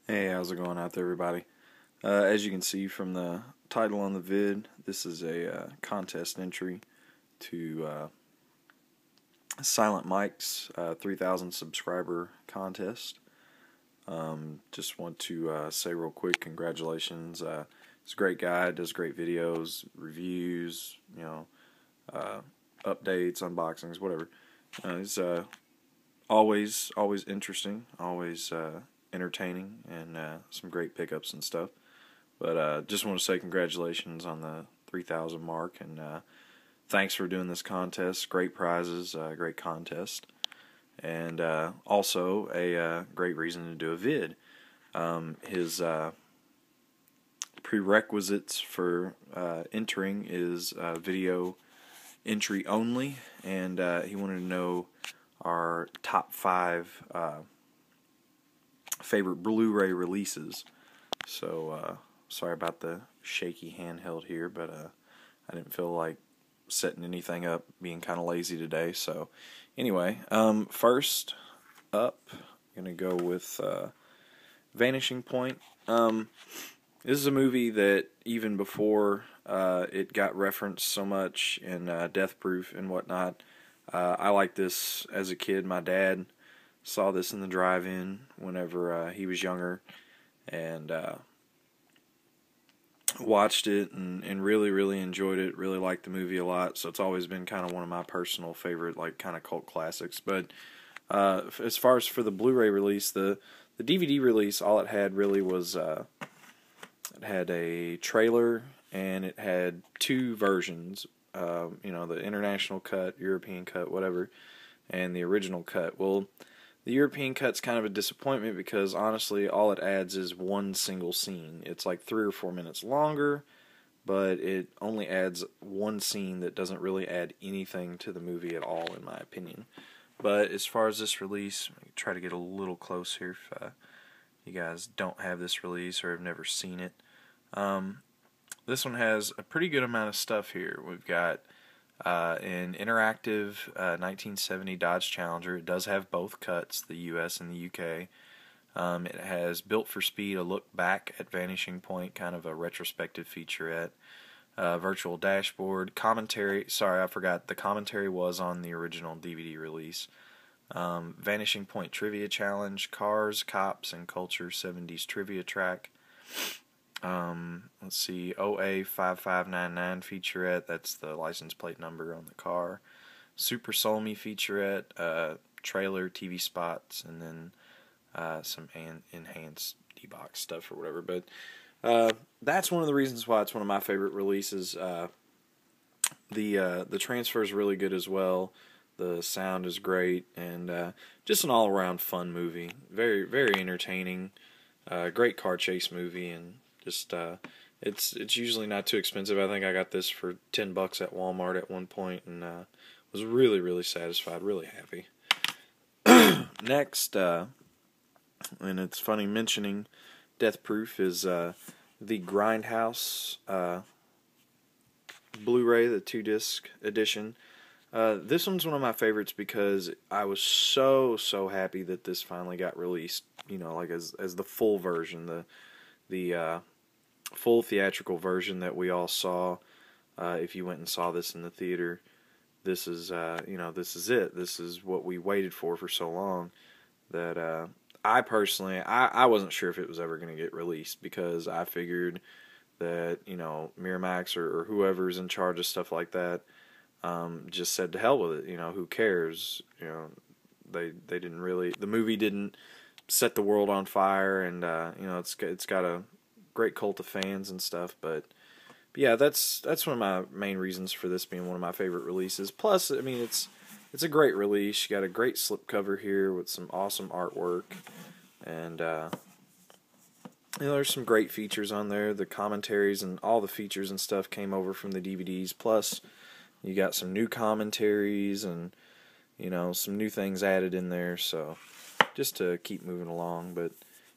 Hey, how's it going out there, everybody? As you can see from the title on the vid, this is a contest entry to Silent Mike's 3,000 subscriber contest. Just want to say real quick, congratulations. He's a great guy, does great videos, reviews, updates, unboxings, whatever. He's always interesting, always entertaining, and some great pickups and stuff. But just want to say congratulations on the 3,000 mark, and thanks for doing this contest. Great prizes, great contest, and also a great reason to do a vid. His prerequisites for entering is video entry only, and he wanted to know our top 5 favorite Blu-ray releases. So sorry about the shaky handheld here, but I didn't feel like setting anything up, being kind of lazy today. So anyway, first up, I'm gonna go with Vanishing Point. This is a movie that even before it got referenced so much in Death Proof and whatnot, I liked this as a kid. My dad saw this in the drive-in whenever he was younger, and watched it and really enjoyed it. Really liked the movie a lot. So it's always been kind of one of my personal favorite, like, kind of cult classics. But as far as for the Blu-ray release, the DVD release, all it had really was it had a trailer, and it had 2 versions. The international cut, European cut, whatever, and the original cut. Well, the European cut's kind of a disappointment because, honestly, all it adds is one single scene. It's like 3 or 4 minutes longer, but it only adds one scene that doesn't really add anything to the movie at all, in my opinion. But as far as this release, I'm going to try to get a little close here if you guys don't have this release or have never seen it. This one has a pretty good amount of stuff here. We've got an interactive 1970 Dodge Challenger. It does have both cuts, the US and the UK. It has Built for Speed, a look back at Vanishing Point, kind of a retrospective featurette. Virtual dashboard, commentary. Sorry, I forgot. The commentary was on the original DVD release. Vanishing Point Trivia Challenge, Cars, Cops, and Culture 70s Trivia Track. Let's see, OA5599 featurette, that's the license plate number on the car. Super Soul Me featurette, trailer, TV spots, and then some enhanced D-Box stuff or whatever. But that's one of the reasons why it's one of my favorite releases. The transfer is really good as well. The sound is great, and just an all-around fun movie. Very entertaining. Great car chase movie, and just it's usually not too expensive. I think I got this for $10 at Walmart at one point, and was really satisfied, really happy. Next, and it's funny mentioning Death Proof, is the Grindhouse Blu-ray, the 2-disc edition. This one's one of my favorites because I was so happy that this finally got released. Like as the full version, the full theatrical version that we all saw. If you went and saw this in the theater, this is this is it. This is what we waited for so long. That I personally, I wasn't sure if it was ever going to get released, because I figured that Miramax or whoever's in charge of stuff like that just said to hell with it. Who cares? They didn't really. The movie didn't set the world on fire, and it's got a great cult of fans and stuff. But yeah, that's one of my main reasons for this being one of my favorite releases. Plus, I mean, it's a great release. You got a great slipcover here with some awesome artwork, and there's some great features on there. The commentaries and all the features and stuff came over from the DVDs. Plus, you got some new commentaries and some new things added in there. So just to keep moving along. But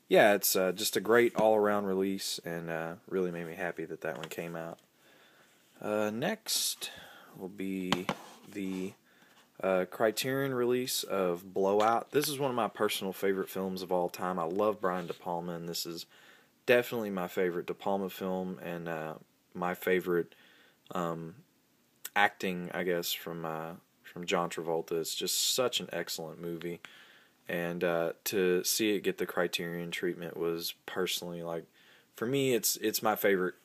yeah, it's just a great all-around release, and really made me happy that one came out. Next will be the Criterion release of Blowout. This is one of my personal favorite films of all time. I love Brian De Palma, and this is definitely my favorite De Palma film, and my favorite acting, I guess, from John Travolta. It's just such an excellent movie, and to see it get the Criterion treatment was personally, like, for me, it's my favorite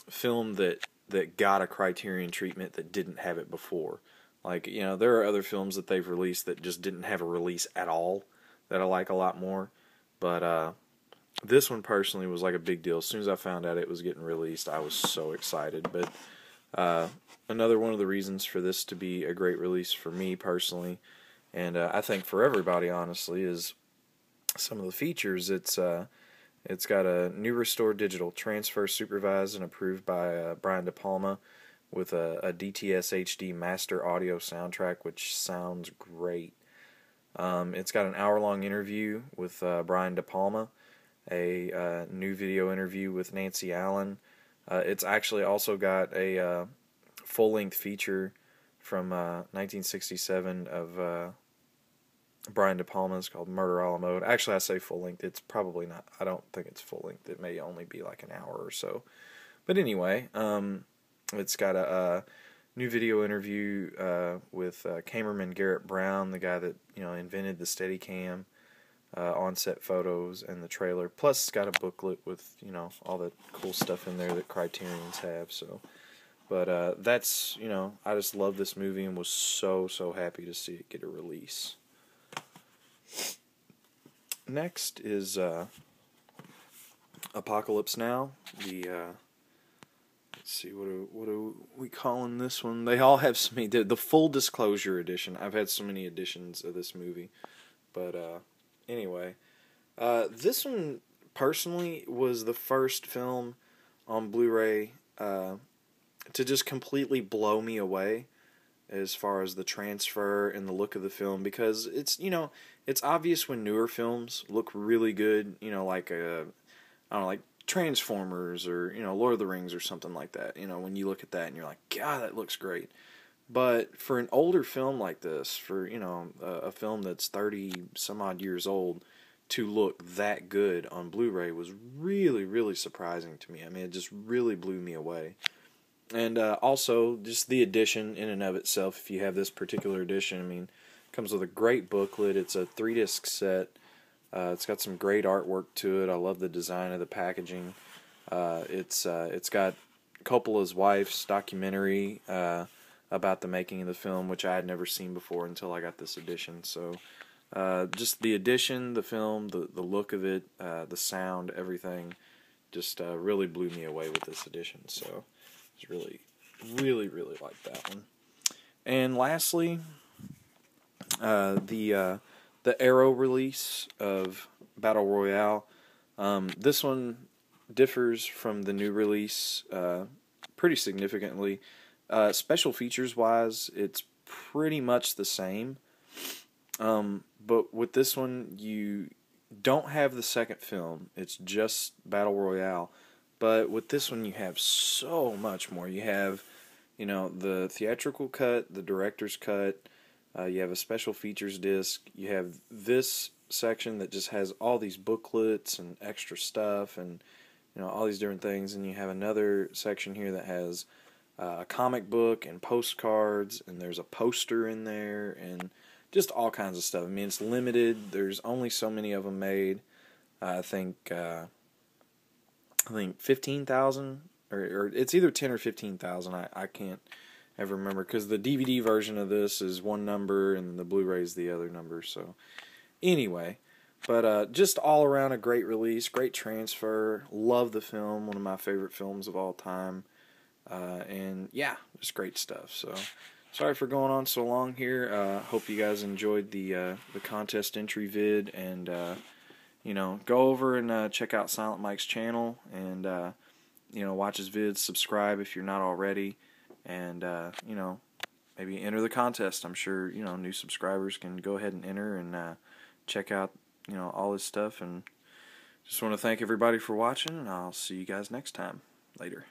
film that got a Criterion treatment that didn't have it before. Like, you know, there are other films that they've released that just didn't have a release at all that I like a lot more. But this one personally was like a big deal. As soon as I found out it was getting released, I was so excited. But another one of the reasons for this to be a great release for me personally, and I think for everybody, honestly, is some of the features. It's got a new restored digital transfer supervised and approved by Brian De Palma, with a DTS HD master audio soundtrack, which sounds great. It's got an hour-long interview with Brian De Palma, a new video interview with Nancy Allen. It's actually also got a full-length feature from 1967 of Brian De Palma's called Murder a la Mode. Actually, I say full-length. It's probably not. I don't think it's full-length. It may only be like an hour or so. But anyway, it's got a new video interview with cameraman Garrett Brown, the guy that, you know, invented the Steadicam, on-set photos, and the trailer. Plus, it's got a booklet with, you know, all the cool stuff in there that Criterions have. So, but that's, you know, I just love this movie and was so happy to see it get a release. Next is Apocalypse Now. Let's see, what are we calling this one? They all have so many. The full disclosure edition. I've had so many editions of this movie, but anyway, this one personally was the first film on Blu-ray to just completely blow me away as far as the transfer and the look of the film, because it's, you know, it's obvious when newer films look really good, you know, like I don't know, like Transformers or, you know, Lord of the Rings or something like that. You know, when you look at that and you're like, God, that looks great. But for an older film like this, for, you know, a film that's 30 some odd years old, to look that good on Blu-ray was really surprising to me. I mean, it just really blew me away. And also, just the edition in and of itself, if you have this particular edition, I mean, it comes with a great booklet. It's a 3-disc set. It's got some great artwork to it. I love the design of the packaging. It's got Coppola's wife's documentary about the making of the film, which I had never seen before until I got this edition. So just the edition, the film, the look of it, the sound, everything, just really blew me away with this edition. So I really like that one. And lastly, the Arrow release of Battle Royale. This one differs from the new release pretty significantly. Special features wise, it's pretty much the same. But with this one, you don't have the second film. It's just Battle Royale. But with this one, you have so much more. You have, you know, the theatrical cut, the director's cut. You have a special features disc. You have this section that just has all these booklets and extra stuff and, you know, all these different things. And you have another section here that has a comic book and postcards, and there's a poster in there and just all kinds of stuff. I mean, it's limited. There's only so many of them made. I think 15,000, or it's either 10 or 15,000. I can't ever remember, because the DVD version of this is one number and the Blu-ray is the other number. So anyway, but just all around a great release, great transfer. Love the film, one of my favorite films of all time. And yeah, just great stuff. So sorry for going on so long here. Hope you guys enjoyed the contest entry vid, and you know, go over and check out Silent Mike's channel, and you know, watch his vids, subscribe if you're not already, and you know, maybe enter the contest. I'm sure, you know, new subscribers can go ahead and enter and check out, you know, all his stuff. And just want to thank everybody for watching, and I'll see you guys next time. Later.